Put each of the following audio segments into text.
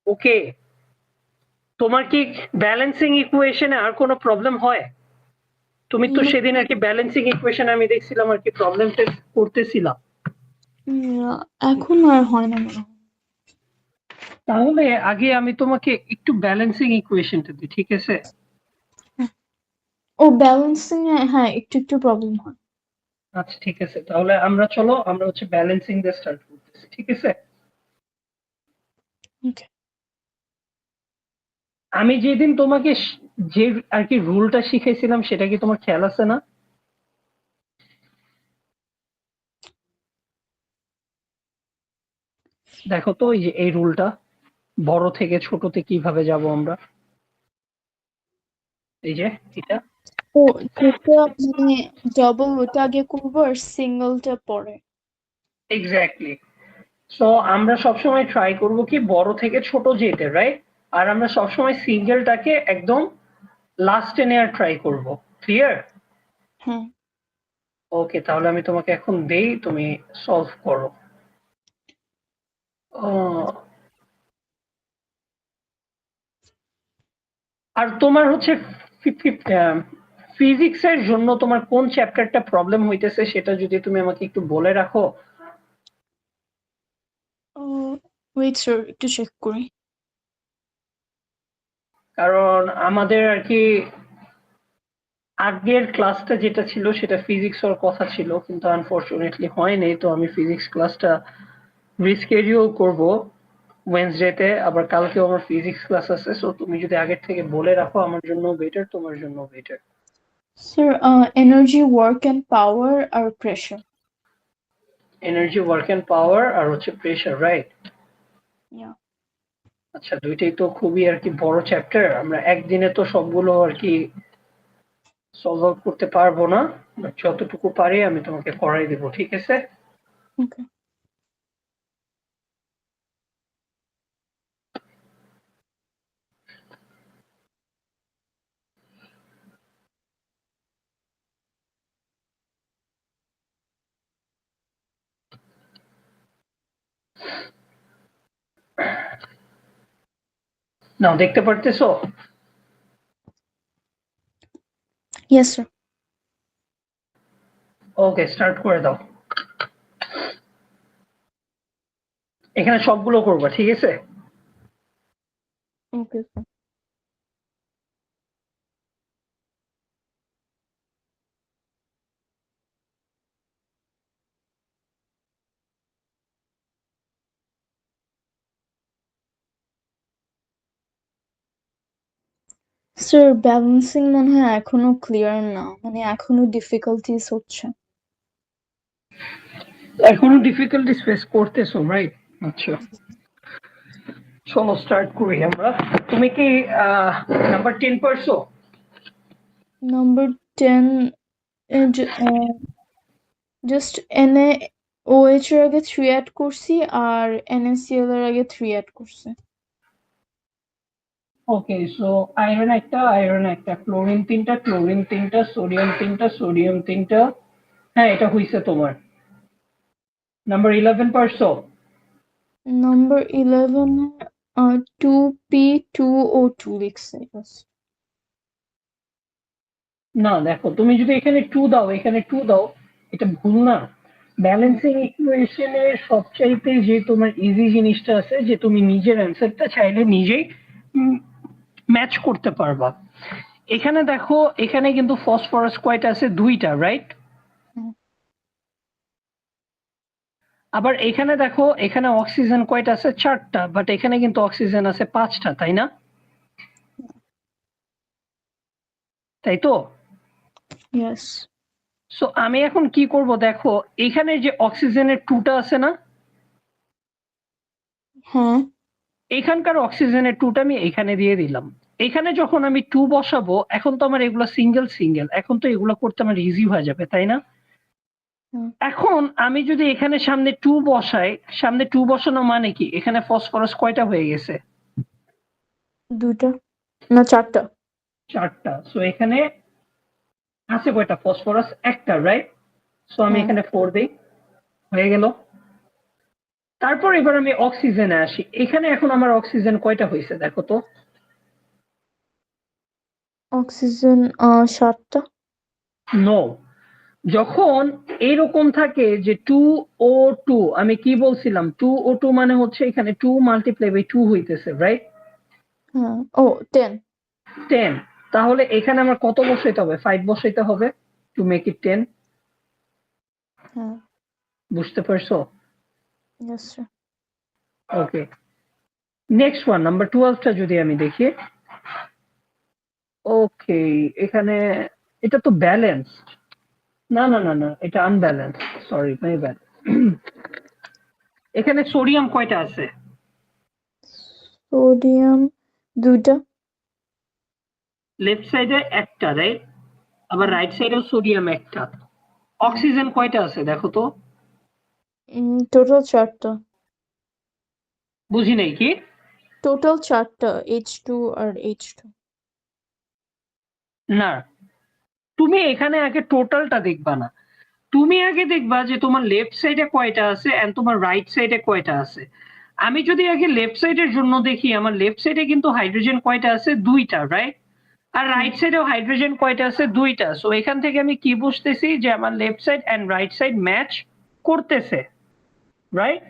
ওকে, তোমার কি ব্যালেন্সিং ইকুয়েশনে আর কোনো প্রবলেম হয়? তুমি তো সেদিন আর কি ব্যালেন্সিং ইকুয়েশন আমি দেখছিলাম আর কি প্রবলেম করতেছিলাম। এখন আর হয় না মনে হয়। তাহলে আগে আমি তোমাকে একটু ব্যালেন্সিং ইকুয়েশনটা দিই, ঠিক আছে? ও ব্যালেন্সিং এ হ্যাঁ একটু প্রবলেম হয়। আচ্ছা ঠিক আছে, তাহলে আমরা হচ্ছে ব্যালেন্সিং দিয়ে স্টার্ট করতেছি, ঠিক আছে? ওকে। আমি যেদিন তোমাকে যে আর কি রুলটা শিখাইছিলাম সেটা কি তোমার খেয়াল আছে না? দেখো তো এই যে এই রুলটা, বড় থেকে ছোটতে কিভাবে যাব আমরা, এই যে এটা। ও যেটা মানে ডাবল ওটা আগে করবো আর সিঙ্গেলটা পরে। এক্স্যাক্টলি। সো আমরা সবসময় ট্রাই করব কি বড় থেকে ছোট যেতে, রাইট? আর আমরা সবসময় সিঙ্গেলটাকে একদম লাস্টে নেওয়ার ট্রাই করব। ক্লিয়ার? হ্যাঁ ওকে, তাহলে আমি তোমাকে এখন দেই, তুমি সলভ করো। আর তোমার হচ্ছে ফিজিক্সের জন্য তোমার কোন চ্যাপ্টারটা প্রবলেম হইতেছে সেটা যদি তুমি আমাকে একটু বলে রাখো। ওয়েট স্যার একটু চেক করি। কারণ আমাদের আর কি আগের ক্লাসটা যেটা ছিল সেটা ফিজিক্স হওয়ার কথা ছিল, কিন্তু আনফরচুনেটলি হয়নি। তো আমি ফিজিক্স ক্লাসটা রিস্কেডিউল করব ওয়েডনেসডেতে, আবার কালকেও আমার ফিজিক্স ক্লাস আছে। সো তুমি যদি আগের থেকে বলে রাখো আমার জন্য বেটার, তোমার জন্য better. Sir energy work and power আর pressure. Energy, work and power আর হচ্ছে প্রেশার, রাইট? ইয়া আচ্ছা, দুইটাই তো খুবই আর কি বড় চ্যাপ্টার, আমরা একদিনে তো সবগুলো আর কি সলভ আউট করতে পারবো না, বাট যতটুকু পারি আমি তোমাকে করাই দেবো, ঠিক আছে? ওকে। নাও দেখতে পারতেছো? Yes sir. ওকে, স্টার্ট করে দাও। এখানে সবগুলো করবা, ঠিক আছে? Okay sir. স্যার ব্যালেন্সিং মনে হয় এখনো ক্লিয়ার না, মানে এখনো ডিফিকাল্টিস হচ্ছে। এখনো ডিফিকাল্টিস ফেস করতেছো, রাইট? আচ্ছা, চলো স্টার্ট করি আমরা। তুমি কি নাম্বার 10 পারছো? নাম্বার 10 জাস্ট এনএ ওএইচ এর আগে 3 অ্যাড করছি আর এনএসিএল এর আগে 3 অ্যাড করছি। ওকে, সো আয়রন একটা, ক্লোরিন 3টা, ক্লোরিন 3টা, সোডিয়াম 3টা, সোডিয়াম 3টা। হ্যাঁ, এটা হইছে তোমার। নাম্বার 11 পারছো? নাম্বার 11 2p2O2 লিখছে বাস। না, দেখো তুমি যদি এখানে 2 দাও, এখানে 2 দাও, এটা ভুল না? ব্যালেন্সিং ইকুয়েশনের সবচাইতে যে তোমার ইজি জিনিসটা আছে যে তুমি নিজের অ্যান্সারটা চাইলে নিজেই ম্যাচ করতে পারবা। এখানে দেখো, এখানে কিন্তু ফসফরাস কয়টা আছে? 2টা, রাইট? আবার এখানে দেখো, এখানে অক্সিজেন কয়টা আছে? 4টা, বাট এখানে কিন্তু অক্সিজেন আছে 5টা, তাই না? তাই তো? ইয়েস। সো আমি এখন কি করব দেখো, এখানে যে অক্সিজেনের 2টা আছে না, হ্যাঁ এখানকার অক্সিজেনের 2টা আমি এখানে দিয়ে দিলাম। এখানে যখন আমি 2 বসাবো, এখন তো আমার এগুলো সিঙ্গেল সিঙ্গেল, এখন তো এগুলো করতে আমার ইজি হয়ে যাবে, তাই না? এখন আমি যদি এখানে সামনে 2 বসাই, সামনে 2 বসানো মানে কি, এখানে ফসফরাস কয়টা হয়ে গেছে? 2টা না 4টা। 4টা। সো এখানে আছে কয়টা? ফসফরাস একটা, রাইট? সো আমি হ্যাঁ এখানে 4 দেই, হয়ে গেল। তারপর এবার আমি অক্সিজেনে আসি। এখানে এখন আমার অক্সিজেন কয়টা হয়েছে দেখো তো। অক্সিজেন 7টা। নো, যখন এইরকম থাকে যে 2O2, আমি কি বলছিলাম 2O2 মানে হচ্ছে এখানে 2 মাল্টিপ্লাই বাই 2 হইতেছে, রাইট? হ্যাঁ, ও 10। 10। তাহলে এখানে আমার কত বসাইতে হবে? 5 বসাইতে হবে টু মেক ইট 10। হ্যাঁ, বুঝতে পারছো? Yes sir. Okay, next one number 12 টা যদি আমি দেখি। ওকে, এখানে এটা তো ব্যালেন্স। না না না না, এটা আনব্যালেন্স। Sorry, my bad. এখানে সোডিয়াম কয়টা আছে? সোডিয়াম 2টা। লেফট সাইডে একটা, রাইট? আবার রাইট সাইডেও সোডিয়াম একটা। হ্যাঁ, অক্সিজেন কয়টা আছে দেখো তো। টোটাল 4টা। বুঝি নাই কি? টোটাল 4টা, H2 আর H2। না, তুমি এখানে আগে টোটালটা দেখবা না, তুমি আগে দেখবা যে তোমার লেফট সাইডে কয়টা আছে এন্ড তোমার রাইট সাইডে কয়টা আছে। আমি যদি আগে লেফট সাইডের জন্য দেখি, আমার লেফট সাইডে কিন্তু হাইড্রোজেন কয়টা আছে? 2টা, রাইট? আর রাইট সাইডেও হাইড্রোজেন কয়টা আছে? 2টা। সো এখান থেকে আমি কি বুঝতেছি যে আমার left side and right side match করতেছে, রাইট?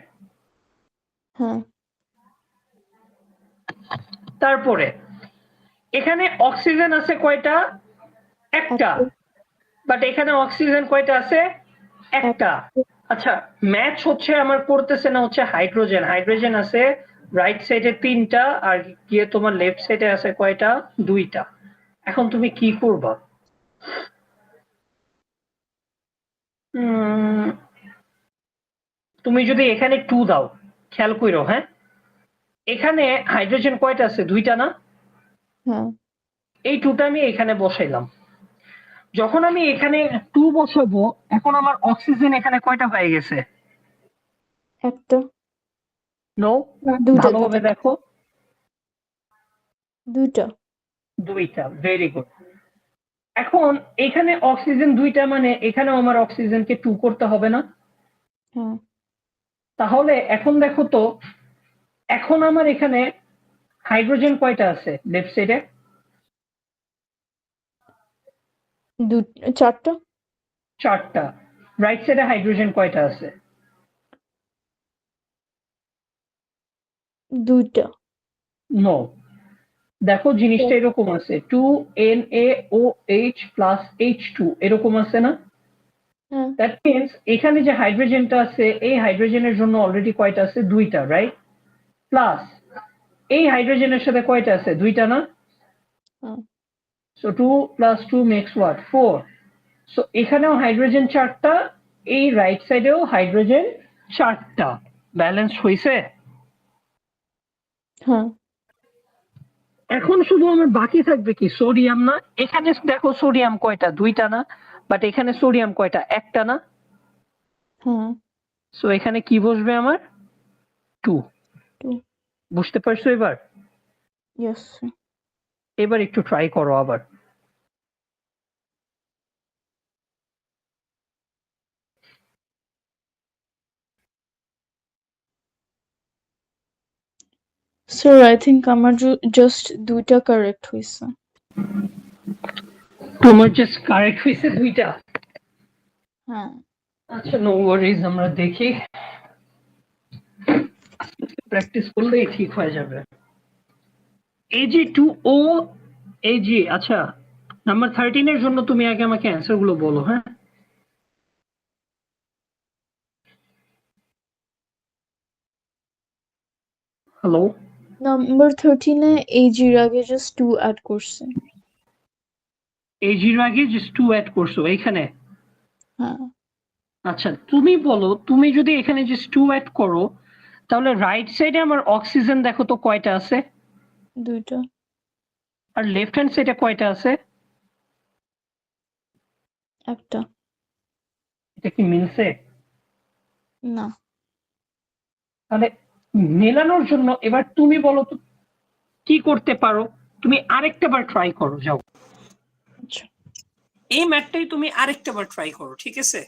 হ্যাঁ, তারপরে এখানে অক্সিজেন আছে কয়টা? একটা। একটা। বাট এখানে অক্সিজেন কয়টা আছে? একটা। আচ্ছা, ম্যাচ হচ্ছে আমার করতেছে না হচ্ছে হাইড্রোজেন। হাইড্রোজেন আছে রাইট সাইডে 3টা, আর গিয়ে তোমার লেফট সাইডে আছে কয়টা? 2টা। এখন তুমি কি করবা? তুমি যদি এখানে 2 দাও, খেয়াল করো, হ্যাঁ, এখানে হাইড্রোজেন কয়টা আছে? 2টা না? হ্যাঁ, এই 2টা আমি এখানে বসাইলাম। যখন আমি এখানে 2 বসাবো, এখন আমার অক্সিজেন এখানে কয়টা হয়ে গেছে? একটা। নো, না, 2টা, ভালোভাবে 2টা, দেখো। 2টা। 2টা, ভেরি গুড। এখন এখানে অক্সিজেন 2টা মানে এখানেও আমার অক্সিজেনকে 2 করতে হবে না? হ্যাঁ, তাহলে এখন দেখো তো, এখন আমার এখানে হাইড্রোজেন কয়টা আছে লেফট সাইডে? 4টা। 4টা। রাইট সাইডে হাইড্রোজেন কয়টা আছে? 2টা। নো, দেখো জিনিসটা এরকম আছে 2NaOH প্লাস H2 এরকম আছে না? হ্যাঁ, দ্যাট মিনস এখানে যে হাইড্রোজেনটা আছে এই হাইড্রোজেনের জন্য অলরেডি কয়টা আছে? 2টা, রাইট? প্লাস এই হাইড্রোজেনের সাথে কয়টা আছে? 2টা না? হ্যাঁ, so 2 plus 2 makes what? 4। So এখানেও হাইড্রোজেন 4টা, এই রাইট সাইডেও হাইড্রোজেন 4টা। ব্যালেন্স হয়েছে? হ্যাঁ, এখন শুধু আমার বাকি থাকবে কি? সোডিয়াম না? এখানে দেখো সোডিয়াম কয়টা? 2টা না? বাট এখানে সোডিয়াম কয়টা? একটা না? হ্যাঁ। সো এখানে কি বসবে আমার? 2। 2। বুঝতে পারছো এবার? Yes sir. এবার একটু ট্রাই করো আবার। স্যার, আই থিঙ্ক আমার জাস্ট 2টা কারেক্ট হয়েছে। তোমার জাস্ট কারেক্ট হয়েছে 2টা? হ্যাঁ। আচ্ছা, নো ওয়ারিজ, আমরা দেখি, প্র্যাকটিস করলেই ঠিক হয়ে যাবে। Ag2O Ag। আচ্ছা, নাম্বার 13 এর জন্য তুমি আগে আমাকে অ্যান্সার গুলো বলো, হ্যাঁ? হ্যালো? নাম্বার 13-এ AG-র আগে জাস্ট 2 অ্যাড করছে। Ag এর আগে জাস্ট 2 অ্যাড করছো এইখানে? হ্যাঁ, আচ্ছা, তুমি বলো, তুমি যদি এখানে জাস্ট 2 অ্যাড করো, তাহলে রাইট সাইডে আমার অক্সিজেন দেখো তো কয়টা আছে? 2টা। আর লেফট হ্যান্ড সাইডে কয়টা আছে? একটা। এটা কি মিলছে? না। তাহলে মেলানোর জন্য এবার তুমি বলো তো কি করতে পারো? তুমি আরেকটা বার ট্রাই করো, যাও। আচ্ছা। এই ম্যাথটাই তুমি আরেকটা বার ট্রাই করো, ঠিক আছে?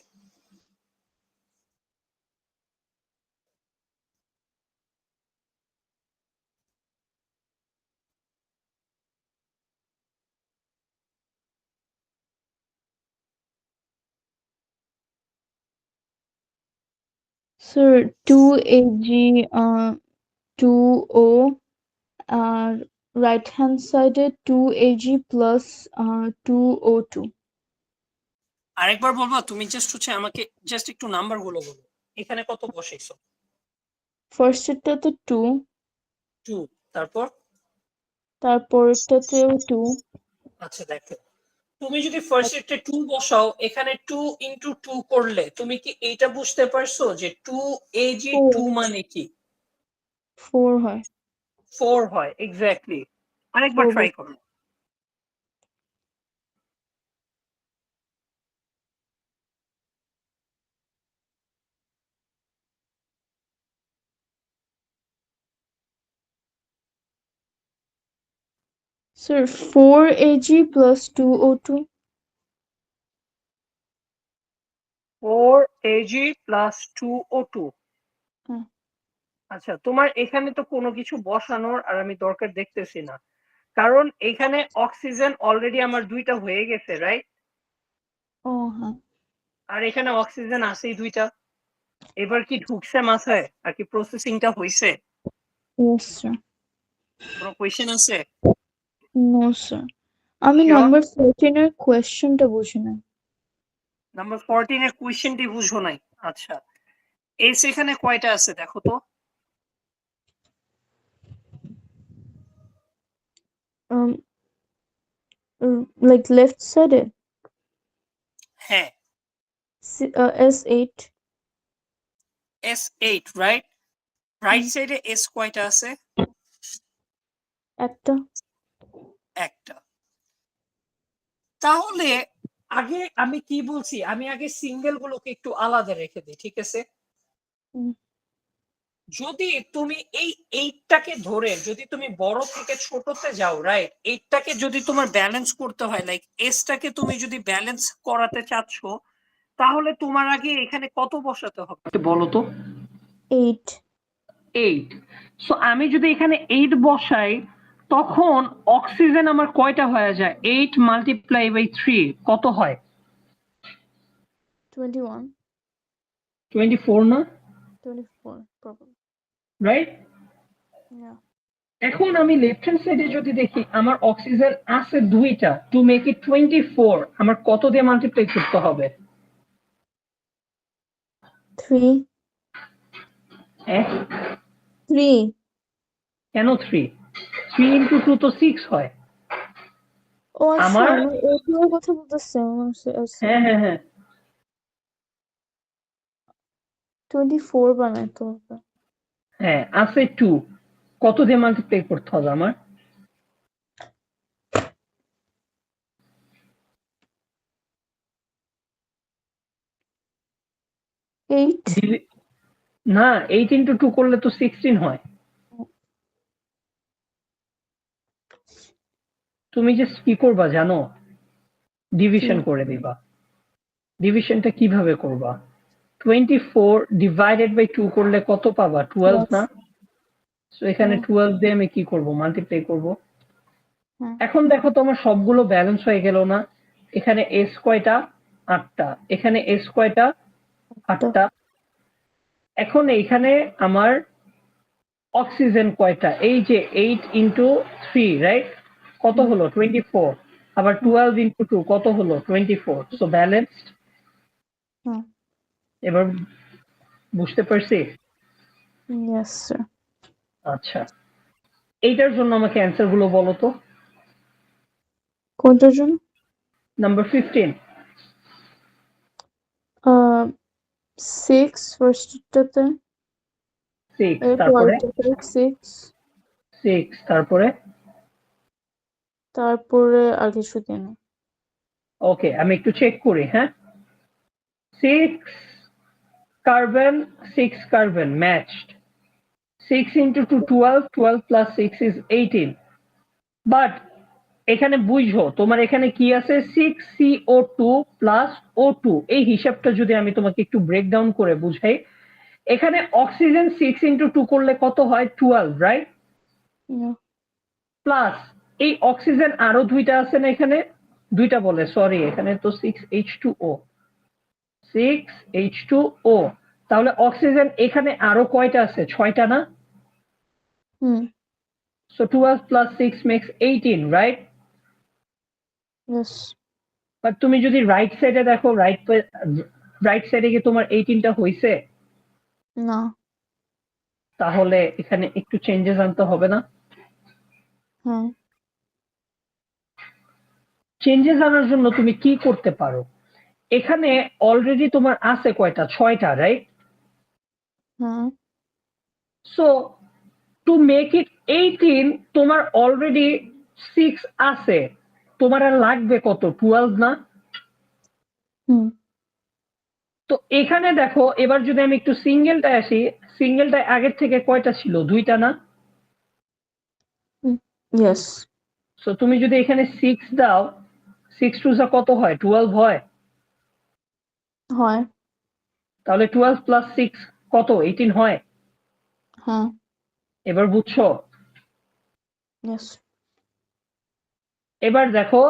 Sir, 2Ag, 2O, আর রাইট হ্যান্ড সাইডে 2Ag plus 2O2. আরেকবার বলবা, তুমি জাস্ট হচ্ছে আমাকে জাস্ট একটু নাম্বার গুলো বলো, এখানে কত বসাইছো? ফার্স্ট এরটাতে 2, 2, তারপর? তারপরেরটাতেও 2. আচ্ছা দেখো, তুমি যদি ফার্স্ট এরটা 2 বসাও, এখানে 2 ইনটু 2 করলে তুমি কি এইটা বুঝতে পারছো যে 2Ag 2 মানে কি? 4 হয়। 4 হয়, এক্স্যাক্টলি। আরেকবার 4 ট্রাই করো। Sir, 4Ag plus 2O2. 4Ag plus 2O2। হ্যাঁ। আচ্ছা, তোমার এখানে তো কোনো কিছু বসানোর আর আমি দরকার দেখতেছি না, কারণ এখানে অক্সিজেন অলরেডি আমার 2টা হয়ে গেছে, রাইট? ও হ্যাঁ। আর এখানে অক্সিজেন আছেই 2টা। এবার কি ঢুকছে মাথায়, আর কি প্রসেসিংটা হইছে? Yes, sir. কোনো কোয়েশ্চেন আছে? No, sir. আমি শিওর? নাম্বার 14 এর কোয়েশ্চেনটা বুঝি না। নাম্বার 14 এর কোয়েশ্চেনটি বুঝো নাই? আচ্ছা, এস এখানে কয়টা আছে দেখো তো। Um, like left side এ হ্যাঁ, S8. S8, right? রাইট সাইডে এস কয়টা আছে? একটা। একটা। তাহলে আগে আমি কি বলছি, আমি আগে সিঙ্গেল গুলোকে একটু আলাদা রেখে দিই, ঠিক আছে? হুম। যদি তুমি এই 8টাকে ধরে যদি তুমি বড় থেকে ছোটতে যাও, রাইট, 8টাকে যদি তোমার ব্যালেন্স করতে হয়, লাইক এসটাকে তুমি যদি ব্যালেন্স করাতে চাচ্ছ, তাহলে তোমার আগে এখানে কত বসাতে হবে বলো তো? 8. 8। সো আমি যদি এখানে 8 বসাই, তখন অক্সিজেন আমার কয়টা হয়ে যায়? 8 মাল্টিপ্লাই বাই 3 কত হয়? 21. 24 না? 24 probably. রাইট? Yeah. এখন আমি লেফট হ্যান্ড সাইডে যদি দেখি আমার অক্সিজেন আছে 2টা, টু মেক ইট 24 আমার কত দিয়ে মাল্টিপ্লাই করতে হবে? 3. হ্যাঁ, 3. কেন 3? 3 ইন্টু 2 তো 6 হয়। ও আচ্ছা, আমার আমি A2 এর কথা বলতেছি। হ্যাঁ হ্যাঁ হ্যাঁ 24 বানাইতে হবে। হ্যাঁ আছে 2, কত দিয়ে মাল্টিপ্লাই করতে হবে আমার? 8. না, 8 ইন্টু 2 করলে তো 16 হয়। তুমি জাস্ট কি করবা জানো? ডিভিশন করে দিবা। ডিভিশনটা কিভাবে করবা? 24 ডিভাইডেড বাই 2 করলে কত পাবা? 12 না? সো এখানে 12 দিয়ে আমি কি করব? মাল্টিপ্লাই করব। এখন দেখো তোমার সবগুলো ব্যালেন্স হয়ে গেল না? এখানে এস কয়টা? 8টা। এখানে এস কয়টা? 8টা। এখন এইখানে আমার অক্সিজেন কয়টা? এই যে 8 ইন্টু 3, রাইট? কত হলো? 24। আবার 12 ইন্টু 2 কত হলো? 24। So balanced. এবার বুঝতে পারছি? Yes, sir. আচ্ছা, এইটার জন্য আমাকে অ্যান্সার গুলো বলো তো। কোনটার জন্য? নাম্বার 15। 6 ফার্স্টটাতে। 6, এর তারপরে? পরেরটাতে 6। 6, তারপরে? তারপরে আর কিছু দিন। ওকে, আমি একটু চেক করি, হ্যাঁ? 6 carbon, 6 carbon matched. 6 into 2 12, 12 plus 6 is 18. But এখানে বুঝো তোমার এখানে কি আছে? 6CO2 plus O2। এই হিসাবটা যদি আমি তোমাকে একটু ব্রেকডাউন করে বুঝাই, এখানে অক্সিজেন 6 ইন্টু 2 করলে কত হয়? 12, রাইট? প্লাস এই অক্সিজেন আরো 2টা আছে না এখানে? 2টা বলে, সরি, এখানে তো 6H2O। 6H2O। তাহলে অক্সিজেন এখানে আরো কয়টা আছে? 6টা না? হুম So 12 plus 6 makes 18, right? Yes but তুমি যদি রাইট সাইডে দেখো, রাইট সাইডে কি তোমার 18টা হইছে? না তাহলে এখানে একটু চেঞ্জেস আনতে হবে না? হ্যাঁ চেঞ্জেস আনার জন্য তুমি কি করতে পারো? এখানে অলরেডি তোমার আছে কয়টা? 6টা, রাইট? হ্যাঁ সো টু মেক ইট 18, তোমার অলরেডি 6 আছে, তোমার আর লাগবে কত? 12 না? হুম তো এখানে দেখো, এবার যদি আমি একটু সিঙ্গেলটায় আসি, সিঙ্গেলটায় আগের থেকে কয়টা ছিল? 2টা না? ইয়েস সো তুমি যদি এখানে 6 দাও, 6 টু যা কত হয়? 12 হয়। হয় তাহলে 12 প্লাস 6 কত? 18 হয়। হ্যাঁ এবার বুঝছো? ইয়েস এবার দেখো,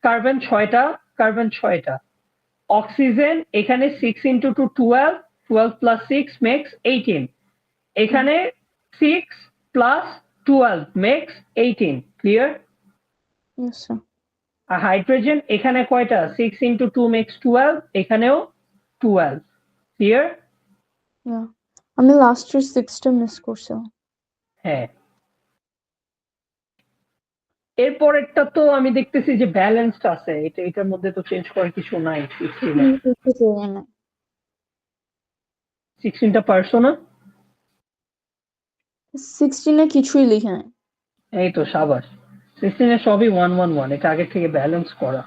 কার্বন 6টা, কার্বন 6টা, অক্সিজেন এখানে 6 ইন্টু 2 12, 12 প্লাস 6 মেক্স 18, এখানে 6 প্লাস 12 মেক্স 18, ক্লিয়ার? ইয়েস আর হাইড্রোজেন এখানে কয়টা? 6 ইন্টু 2 মেক্স 12, এখানেও 12, ক্লিয়ার? ইয়া আমি লাস্টের 6টা মিস করছিলাম হ্যাঁ। এরপরেরটা তো আমি দেখতেছি যে ব্যালেন্সড আছে, এটার মধ্যে তো চেঞ্জ করার কিছু নাই। 16টা পারছো না? 16 কিছুই লিখে নাই এই তো সাবাস। 16 এ সবই 111, এটা আগে থেকে ব্যালেন্স করা।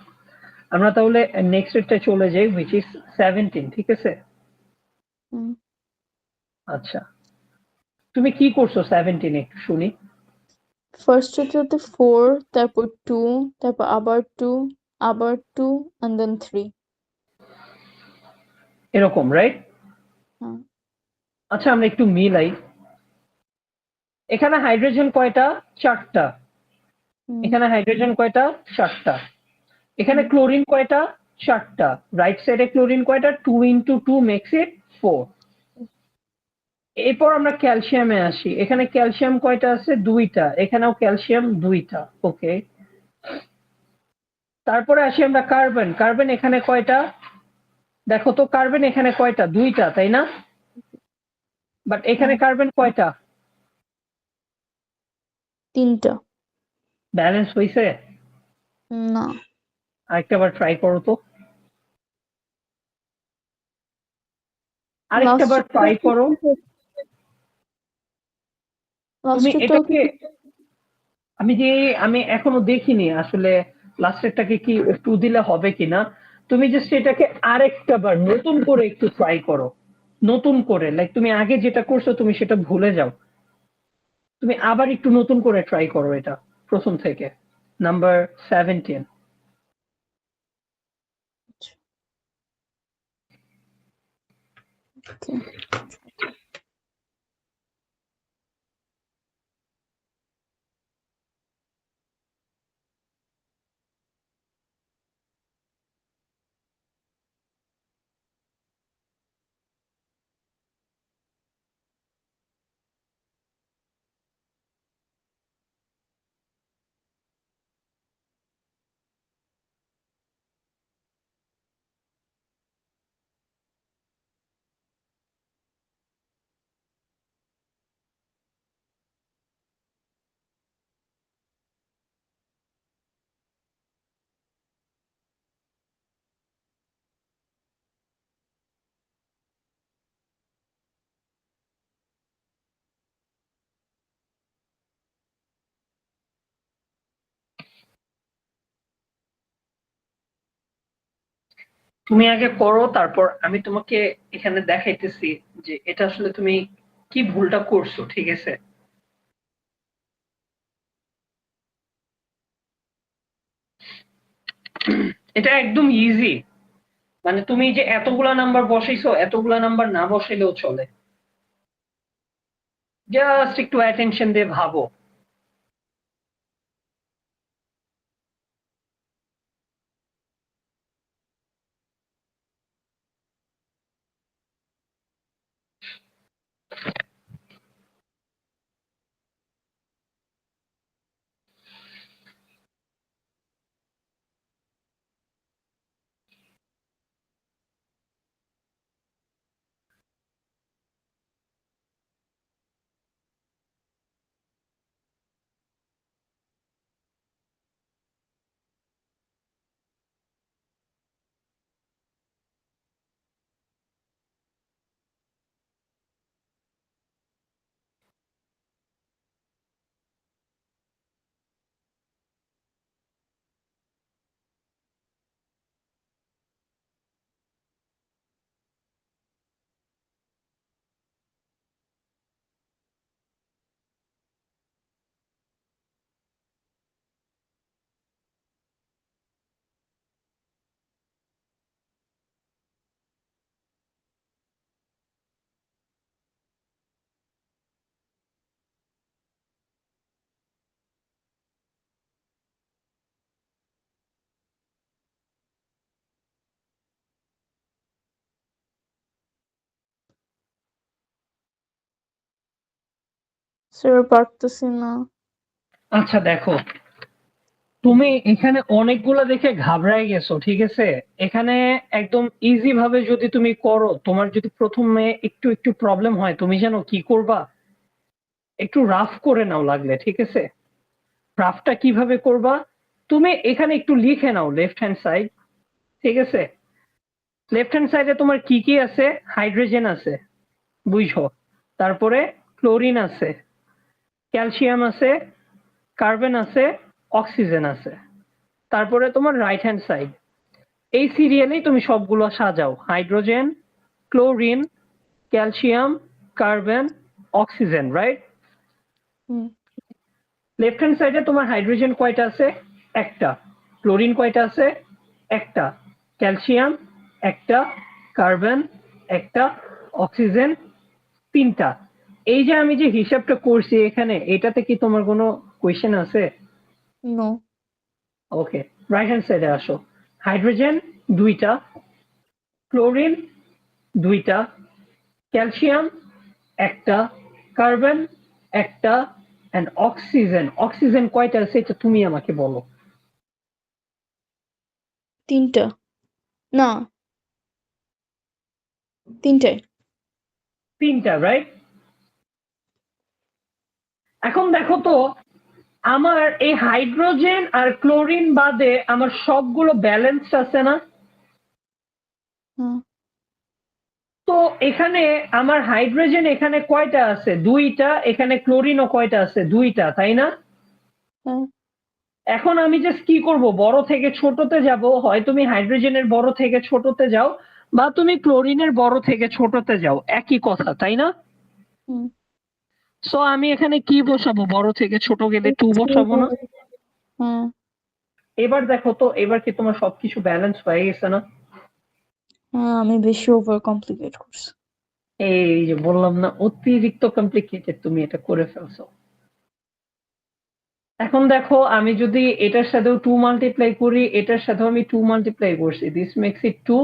আমরা তাহলে নেক্সট এরটা চলে যাই, which is 17, ঠিক আছে? হুম আচ্ছা, তুমি কি করছো 17 একটু শুনি। ফার্স্টটাতে 4 তারপর 2 তারপর আবার 2 আবার 2 and then 3 এরকম, রাইট? হ্যাঁ আচ্ছা, আমরা একটু মিলাই। এখানে হাইড্রোজেন কয়টা? 4টা। হুম এখানে হাইড্রোজেন কয়টা? 4টা। এখানে হুম ক্লোরিন কয়টা? 4টা। রাইট সাইডে ক্লোরিন কয়টা? 2 ইন্টু 2 মেক্স ইট 4। এরপর আমরা ক্যালসিয়ামে আসি। এখানে ক্যালসিয়াম কয়টা আছে? 2টা। এখানেও ক্যালসিয়াম 2টা। ওকে। তারপরে আসি আমরা কার্বন। কার্বন এখানে কয়টা? দেখো তো, কার্বন এখানে কয়টা? 2টা, তাই না? বাট এখানে হ্যাঁ কার্বন কয়টা? 3টা ব্যালেন্স হইছে? না আরেকটা বার ট্রাই করো তো। আরেকটা বার লাস্টেরটা ট্রাই করো। তুমি লাস্টেরটাও কি এটাকে, আমি যে, আমি এখনো দেখিনি আসলে লাস্টেরটাকে কি একটু দিলে হবে কিনা। তুমি জাস্ট এটাকে আরেকটা বার নতুন করে একটু ট্রাই করো। নতুন করে, লাইক তুমি আগে যেটা করছো তুমি সেটা ভুলে যাও। তুমি আবার একটু নতুন করে ট্রাই করো এটা, প্রথম থেকে, নাম্বার 17। ওকে তুমি আগে করো, তারপর আমি তোমাকে এখানে দেখাইতেছি যে এটা আসলে তুমি কি ভুলটা করছো, ঠিক আছে? এটা একদম ইজি। মানে তুমি যে এতগুলা নাম্বার বসাইছো, এতগুলা নাম্বার না বসাইলেও চলে। জাস্ট একটু অ্যাটেনশন দিয়ে ভাবো। স্যার পারতেছি না। আচ্ছা দেখো, তুমি এখানে অনেকগুলা দেখে ঘাবড়ায় গেছো, ঠিক আছে? এখানে একদম ইজি ভাবে যদি তুমি করো, তোমার যদি প্রথমে একটু একটু প্রবলেম হয়, তুমি জানো কি করবা? একটু রাফ করে নাও লাগলে, ঠিক আছে? রাফটা কিভাবে করবা? তুমি এখানে একটু লিখে নাও লেফট হ্যান্ড সাইড, ঠিক আছে? লেফট হ্যান্ড সাইডে তোমার কি কি আছে? হাইড্রোজেন আছে, বুঝছো? তারপরে ক্লোরিন আছে, ক্যালসিয়াম আছে, কার্বন আছে, অক্সিজেন আছে। তারপরে তোমার রাইট হ্যান্ড সাইড, এই সিরিয়ালেই তুমি সবগুলো সাজাও: hydrogen, chlorine, calcium, carbon, oxygen, right? Hmm left hand সাইডে তোমার হাইড্রোজেন কয়টা আছে? একটা। ক্লোরিন কয়টা আছে? একটা। ক্যালসিয়াম একটা, কার্বন একটা, অক্সিজেন তিনটা। এই যে আমি যে হিসাবটা করছি এখানে, এটাতে কি তোমার কোনো কোয়েশ্চেন আছে? নো। ওকে, রাইট হ্যান্ড সাইডে আসো। হাইড্রোজেন দুইটা, ক্লোরিন দুইটা, ক্যালসিয়াম একটা, কার্বন একটা, এন্ড অক্সিজেন। অক্সিজেন কয়টা আছে এটা তুমি আমাকে বলো। 3টা। না, 3টাই। তিনটা, রাইট? এখন দেখো তো, আমার এই হাইড্রোজেন আর ক্লোরিন বাদে আমার সবগুলো ব্যালেন্সড আছে না? হ্যাঁ তো এখানে আমার হাইড্রোজেন এখানে কয়টা আছে? দুইটা। এখানে ক্লোরিনও কয়টা আছে? দুইটা, তাই না? হ্যাঁ এখন আমি জাস্ট কি করব, বড় থেকে ছোটতে যাব। হয় তুমি হাইড্রোজেনের বড় থেকে ছোটতে যাও, বা তুমি ক্লোরিনের বড় থেকে ছোটতে যাও, একই কথা, তাই না? হুম সো আমি এখানে কি বসাবো? বড় থেকে ছোট গেলে টু বসাবো না? হ্যাঁ এবার দেখো তো, এবার কি তোমার সবকিছু ব্যালেন্স হয়ে গেছে না? হ্যাঁ আমি বেশি ওভার কমপ্লিকেট করছি। এই যে বললাম না, অতিরিক্ত কমপ্লিকেটেড তুমি এটা করে ফেলছো। এখন দেখো, আমি যদি এটার সাথেও 2 মাল্টিপ্লাই করি, এটার সাথেও আমি 2 মাল্টিপ্লাই করছি, this makes it 2,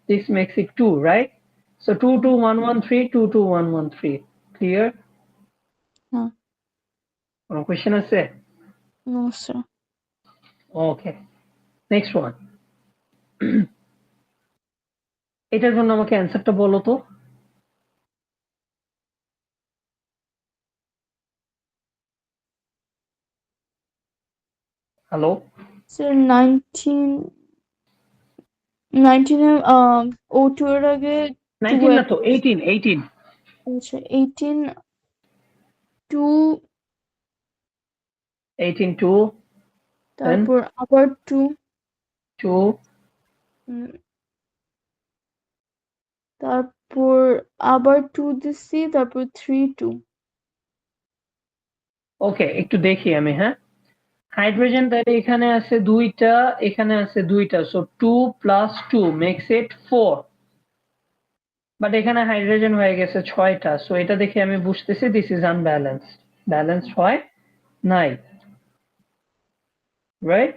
this makes it 2, right? So 2 2 1 1 3, 2 2 1 1 3, clear? হ্যাঁ কোনো কোয়েশ্চেন আছে? No sir. Okay, next one. এটার জন্য আমাকে অ্যান্সারটা বলো তো। হ্যালো? স্যার 19 O2 এর আগে 2 19 না অ্যাড তো, করছি। 18, 18। আচ্ছা 18 2, 18 2, দেন তারপর আবার 2, 2। তারপর আবার 2 দিছি, তারপর 3 2। ওকে, একটু দেখি আমি, হ্যাঁ। হাইড্রোজেন তাহলে এখানে আছে দুইটা, এখানে আছে দুইটা, so 2 plus 2 makes it 4। But এখানে হাইড্রোজেন হয়ে গেছে 6টা, সো এটা দেখে আমি বুঝতেছি দিস ইজ আনব্যালেন্সড। ব্যালেন্সড হয় নাই, রাইট?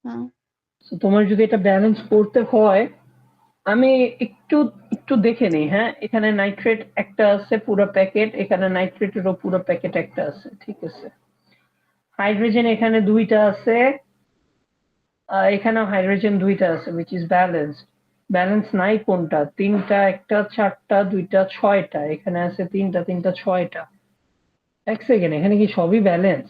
হ্যাঁ সো তোমার যদি এটা ব্যালেন্স করতে হয়, আমি একটু একটু দেখে নিই, হ্যাঁ। এখানে নাইট্রেট একটা আছে পুরো প্যাকেট, এখানে নাইট্রেটেরও পুরো প্যাকেট একটা আছে, ঠিক আছে। হাইড্রোজেন এখানে দুইটা আছে, এখানেও হাইড্রোজেন দুইটা আছে, which is balanced. ব্যালেন্স নাই কোনটা? তিনটা, একটা, চারটা, দুইটা, ছয়টা। এখানে আছে তিনটা, তিনটা, ছয়টা। এক সেকেন্ড, এখানে কি সবই ব্যালেন্স?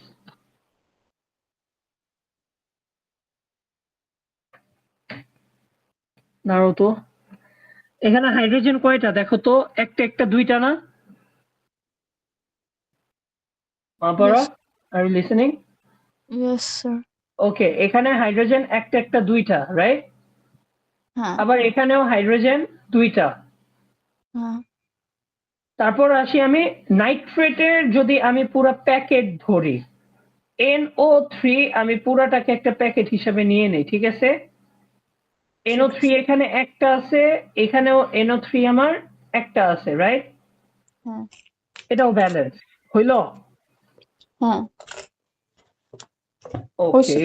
দাঁড়াও তো, এখানে হাইড্রোজেন কয়টা দেখো তো, একটা একটা দুইটা না? মাপারা, yes are you listening? Yes sir. Okay, এখানে হাইড্রোজেন একটা একটা দুইটা, রাইট? হ্যাঁ আবার এখানেও হাইড্রোজেন দুইটা। হ্যাঁ তারপর আসি আমি নাইট্রেটের, যদি আমি পুরো প্যাকেট ধরি, NO3 আমি পুরাটাকে একটা প্যাকেট হিসাবে নিয়ে নেই, ঠিক আছে? ঠিক NO3 আছে। এখানে একটা আছে, এখানেও NO3 আমার একটা আছে, রাইট? হ্যাঁ এটাও ব্যালেন্স হইল? হ্যাঁ ওকে, হয়েছে।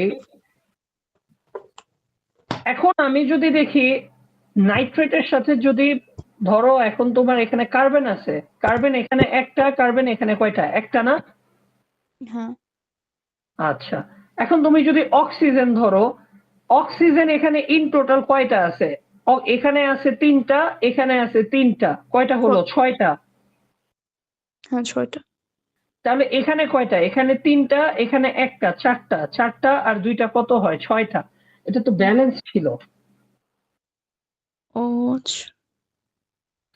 এখন আমি যদি দেখি নাইট্রেটের সাথে যদি ধরো এখন তোমার এখানে কার্বন আছে, কার্বন এখানে একটা, কার্বন এখানে কয়টা? একটা না? হ্যাঁ আচ্ছা, এখন তুমি যদি অক্সিজেন ধরো, অক্সিজেন এখানে ইন টোটাল কয়টা আছে? এখানে আছে তিনটা, এখানে আছে তিনটা, কয়টা হলো? ছয়টা। হ্যাঁ 6টা। তাহলে এখানে কয়টা? এখানে তিনটা, এখানে একটা, চারটা, চারটা আর দুইটা কত হয়? ছয়টা। এটা তো ব্যালেন্স ছিল। ও আচ্ছা।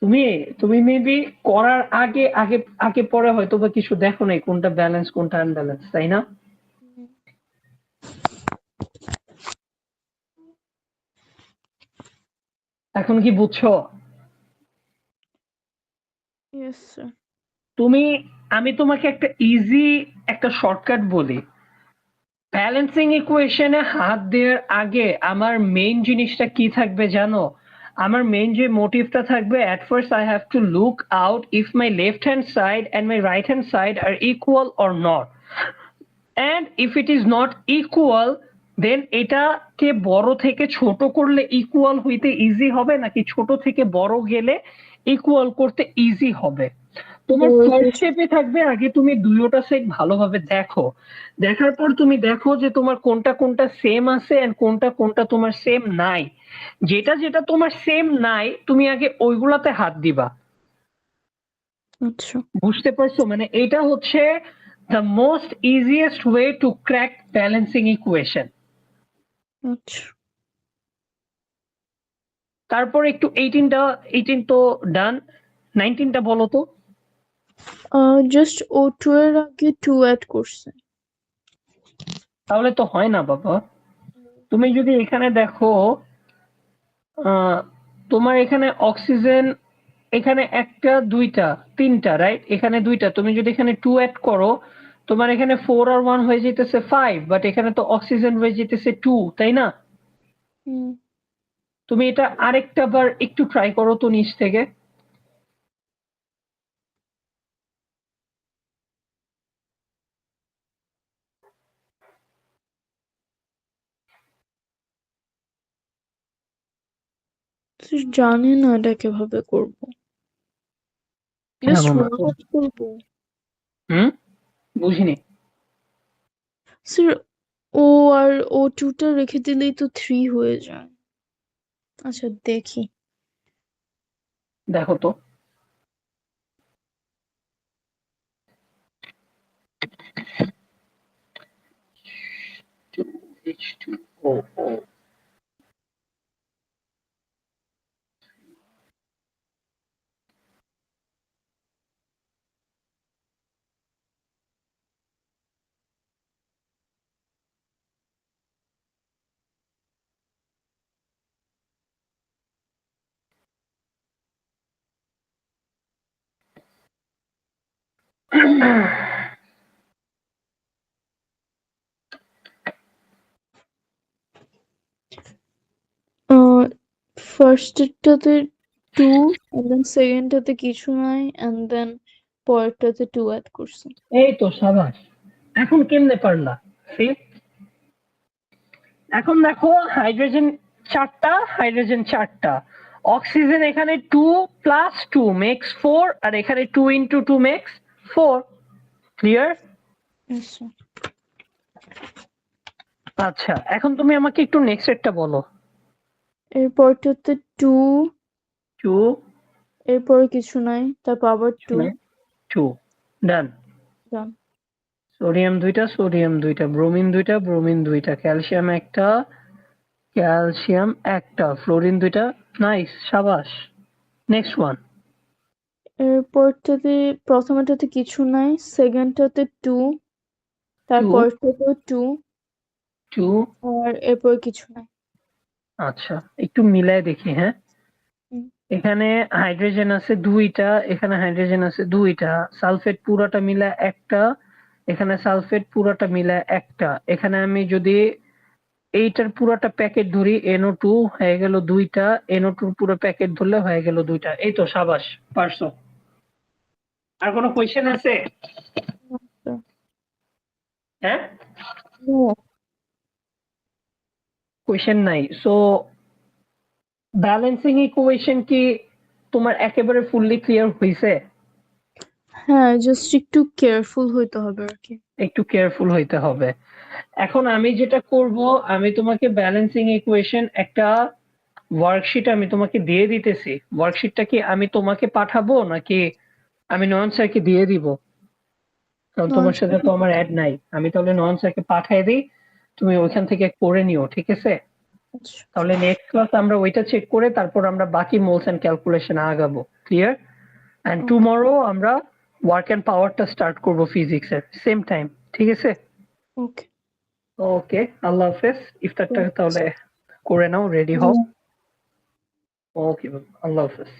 তুমি তুমি মেবি করার আগে আগে আগে পরে হয়তো বা কিছু দেখো নাই, কোনটা ব্যালেন্স কোনটা আনব্যালেন্স, তাই না? এখন কি বুঝছো? Yes sir. তুমি, আমি তোমাকে একটা ইজি একটা শর্টকাট বলি। ব্যালেন্সিং ইকুয়েশনে হাত দেওয়ার আগে আমার মেইন জিনিসটা কি থাকবে জানো? আমার মেইন যে মোটিভটা থাকবে, at first I have to look out if my left hand side and my right hand side are equal or not, and if it is not equal, then এটাকে বড় থেকে ছোট করলে ইকুয়াল হইতে ইজি হবে, নাকি ছোট থেকে বড় গেলে ইকুয়াল করতে ইজি হবে। তোমার ফার্স্ট স্টেপে থাকবে আগে তুমি দুইটা সাইড ভালোভাবে দেখো, দেখার পর তুমি দেখো যে তোমার কোনটা কোনটা সেম আছে এন্ড কোনটা কোনটা তোমার সেম নাই। যেটা যেটা তোমার সেম নাই তুমি আগে ওইগুলাতে হাত দিবা। আচ্ছা বুঝতে পারছো? মানে এটা হচ্ছে the most easiest way to crack balancing equation. আচ্ছা। তারপর একটু 18 তো ডান, 19টা বলো তো। জাস্ট O2 এর আগে 2 অ্যাড করছে। তাহলে তো হয় না বাবা। তুমি যদি এখানে দেখো, তোমার এখানে অক্সিজেন এখানে একটা, দুইটা, তিনটা, রাইট? এখানে দুইটা, তুমি যদি এখানে 2 অ্যাড করো, তোমার এখানে 4 আর 1 হয়ে যেতেছে 5, বাট এখানে তো অক্সিজেন হয়ে যেতেছে 2, তাই না? হুম। তুমি এটা আরেকটা বার একটু ট্রাই করো তো নিচ থেকে। স্যার জানি না এটা কিভাবে করব। জাস্ট জানো না 1 তো? অ্যাড করব। হুম, বুঝিনি। স্যার ও আর O2 টা রেখে দিলেই তো 3 হয়ে যায়। আচ্ছা দেখি। দেখো তো। H2O. ফার্স্টেরটাতে 2 and then সেকেন্ডটাতে কিছু নাই and then পরেরটাতে 2 অ্যাড করছি। এই তো সাবাস। এখন কেমনে পারলা? See? এখন দেখো, হাইড্রোজেন চারটা, হাইড্রোজেন চারটা, অক্সিজেন এখানে 2 প্লাস 2 মেক্স 4, আর এখানে 2 ইন্টু 2 মেক্স 4। ক্লিয়ার? আচ্ছা আচ্ছা, এখন তুমি আমাকে একটু নেক্সট একটা বলো। এরপরটাতে 2, 2, এরপর কিছু নাই, তারপর আবার 2। 2, ডান। ডান। সোডিয়াম দুইটা, সোডিয়াম দুইটা, ব্রোমিন দুইটা, ব্রোমিন দুইটা, ক্যালসিয়াম একটা, ক্যালসিয়াম একটা, ফ্লোরিন দুইটা। নাইস, সাবাস। Next one. এরপরটাতে প্রথমটাতে কিছু নাই, সেকেন্ডটাতে 2, 2, তারপরটাতেও 2, 2। আর এরপর কিছু নাই। আচ্ছা, একটু মিলায় দেখি, হ্যাঁ। হুম। এখানে হাইড্রোজেন আছে দুইটা, এখানে হাইড্রোজেন আছে দুইটা, সালফেট পুরাটা মিলা একটা, এখানে সালফেট পুরাটা মিলা একটা। এখানে আমি যদি এইটার পুরাটা প্যাকেট ধরি, NO2 হয়ে গেল দুইটা, NO2 পুরো প্যাকেট ধরলে হয়ে গেল দুইটা। এই তো সাবাস, পারছো। আর কোনো কোয়েশ্চেন আছে? আচ্ছা। হ্যাঁ, No. কোয়েশ্চেন নাই। সো ব্যালেন্সিং ইকুয়েশন কি তোমার একেবারে ফুললি ক্লিয়ার হইছে? হ্যাঁ, জাস্ট একটু কেয়ারফুল হইতে হবে আর কি। একটু কেয়ারফুল হইতে হবে। এখন আমি যেটা করব, আমি তোমাকে ব্যালেন্সিং ইকুয়েশন একটা ওয়ার্কশিট আমি তোমাকে দিয়ে দিতেছি। ওয়ার্কশিটটা কি আমি তোমাকে পাঠাবো নাকি আমি নয়ন স্যারকে দিয়ে দিব? কারণ তোমার সাথে তো আমার অ্যাড নাই। আমি তাহলে নয়ন স্যারকে পাঠিয়ে দিই, তুমি ওইখান থেকে করে নিও, ঠিক আছে? আচ্ছা, তাহলে নেক্সট ক্লাস আমরা ওইটা চেক করে তারপর আমরা বাকি মোলস এন্ড ক্যালকুলেশন আগাবো। ক্লিয়ার? এন্ড ওকে, টুমরো আমরা ওয়ার্ক এন্ড পাওয়ারটা স্টার্ট করব ফিজিক্সের সেম টাইম, ঠিক আছে? ওকে। ওকে, আল্লাহ হাফেজ। ইফতারটা তাহলে করে নাও, রেডি হও। ওকে, আল্লাহ হাফেজ।